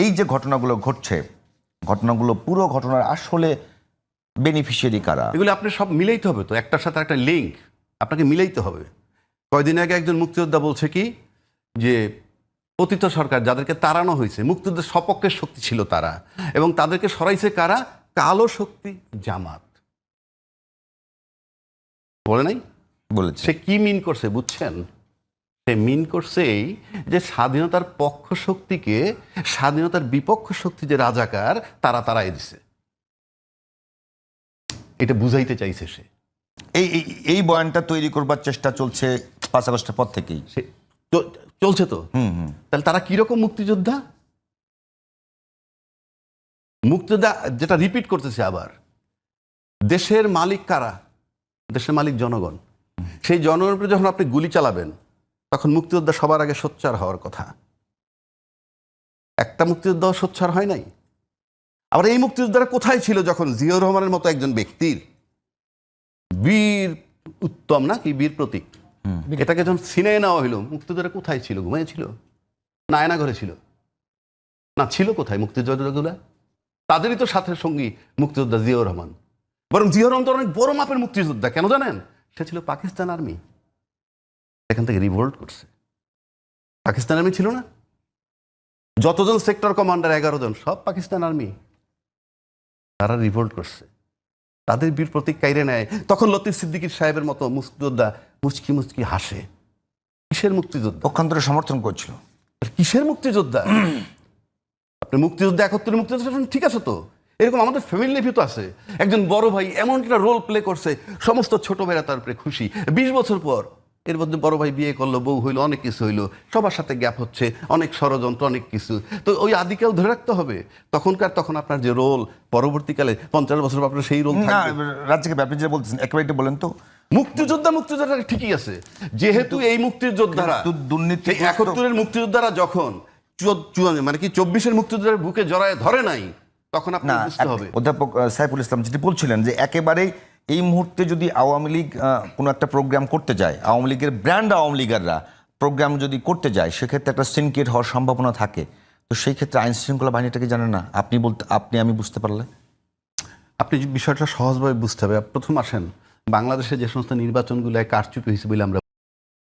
এই যে ঘটনাগুলো ঘটছে, ঘটনাগুলো পুরো ঘটনার আসলে বেনিফিশিয়ারি কারা? এগুলো আপনি সব মিলাইতে হবে, তো একটার সাথে একটা লিঙ্ক আপনাকে মিলাইতে হবে। কয়দিন আগে একজন মুক্তিযোদ্ধা বলছে কি যে পতিত সরকার যাদেরকে তাড়ানো হয়েছে, মুক্তিযুদ্ধের সপক্ষের শক্তি ছিল তারা, এবং তাদেরকে সরাইছে কারা? কালো শক্তি, জামাত। বলে নাই? বলেছে। সে কি মিন করছে বুঝছেন? সে মিন করছে এই যে স্বাধীনতার পক্ষ শক্তিকে স্বাধীনতার বিপক্ষ শক্তি যে রাজাকার তারা তারাই দিছে, এটা বুঝাইতে চাইছে সে। এই এই বয়ানটা তৈরি করবার চেষ্টা চলছে 5 আগস্টের পর থেকেই। সে চলছে তো। তাহলে তারা কিরকম মুক্তিযোদ্ধা? মুক্তিযোদ্ধা যেটা রিপিট করতেছে আবার, দেশের মালিক কারা? দেশের মালিক জনগণ। সেই জনগণের উপরে যখন আপনি গুলি চালাবেন তখন মুক্তিযোদ্ধা সবার আগে সোচ্চার হওয়ার কথা। একটা মুক্তিযোদ্ধাও সোচ্চার হয় নাই। আবার এই মুক্তিযোদ্ধারা কোথায় ছিল যখন জিয়াউর রহমানের মতো একজন ব্যক্তির বীর উত্তম না কি বীর প্রতীক এটাকে যখন ছিনিয়ে নেওয়া হইল, মুক্তিযোদ্ধারা কোথায় ছিল? ঘুমিয়েছিল না আয়না ঘরে ছিল? না ছিল কোথায় মুক্তিযোদ্ধাগুলা? তাদেরই তো সাথে সঙ্গী মুক্তিযোদ্ধা জিয়াউর রহমান। বরং জিয়াউর রহমান তো অনেক বড় মাপের মুক্তিযোদ্ধা। কেন জানেন? সে ছিল পাকিস্তান আর্মি, এখান থেকে রিভোল্ট করছে। পাকিস্তান আর্মি ছিল না? যতজন সেক্টর কমান্ডার 11 জন সব পাকিস্তান আর্মি। তারা রিভোল্ট করছে, তাদের বীর প্রতীক কাইরে নেয়। তখন লতিফ সিদ্দিকী সাহেবের মতো মুক্তিযোদ্ধা মুচকি মুচকি হাসে। কিসের মুক্তিযোদ্ধা? পক্ষান্তরে সমর্থন করছিল। কিসের মুক্তিযোদ্ধা? আপনি মুক্তিযোদ্ধা 71 মুক্তিযোদ্ধা ঠিক আছে তো, এরকম আমাদের ফ্যামিলি লাইফে তো আছে। একজন বড় ভাই এমন একটা রোল প্লে করছে, সমস্ত ছোট ভাইরা তার উপরে খুশি। 20 বছর পর এর মধ্যে বড় ভাই বিয়ে করলো, বউ হইলো, অনেক কিছু হইলো, সবার সাথে গ্যাপ হচ্ছে, অনেক ষড়যন্ত্র, অনেক কিছু। তো ওই আদিকেও ধরে রাখতে হবে। তখন আপনার যে রোল, পরবর্তীকালে 50 বছর পর আপনার সেই রোল থাকবে। রাজ্যকে আপনি যে বলতেছেন একেবারে বলেন তো। মুক্তিযোদ্ধা ঠিকই আছে, যেহেতু এই মুক্তিযোদ্ধারা দুর্নীতি 71-এর মুক্তিযোদ্ধারা যখন মানে কি 24-এর মুক্তিযোদ্ধার বুকে জড়ায় ধরে নাই, তখন আপনি বুঝতে হবে। অধ্যাপক সাইফুল ইসলাম যেটি বলছিলেন যে একেবারেই এই মুহূর্তে যদি আওয়ামী লীগ কোনো একটা প্রোগ্রাম করতে যায়, আওয়ামী লীগের ব্র্যান্ড আওয়ামী লীগাররা প্রোগ্রাম যদি করতে যায়, সেক্ষেত্রে একটা সিনক্রেট হওয়ার সম্ভাবনা থাকে। তো সেই ক্ষেত্রে আইন শৃঙ্খলা বাহিনীটাকে জানেন না আমি বুঝতে পারলে আপনি বিষয়টা সহজভাবে বুঝতে হবে। প্রথম আসেন, বাংলাদেশে যে সমস্ত নির্বাচনগুলো কারচুপি হয়েছে বলে আমরা